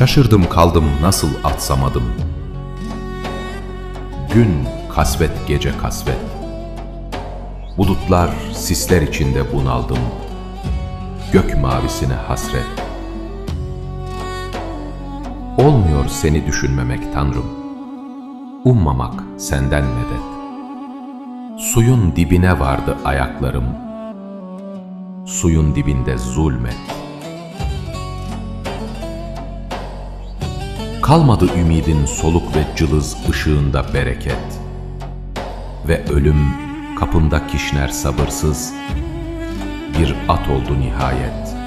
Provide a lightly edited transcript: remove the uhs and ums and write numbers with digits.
Şaşırdım kaldım nasıl atsamadım. Gün kasvet gece kasvet. Bulutlar sisler içinde bunaldım. Gök mavisine hasret. Olmuyor seni düşünmemek Tanrım. Ummamak senden medet. Suyun dibine vardı ayaklarım. Suyun dibinde zulmet. Kalmadı ümidin soluk ve cılız ışığında bereket. Ve ölüm kapında kişner sabırsız, bir at oldu nihayet.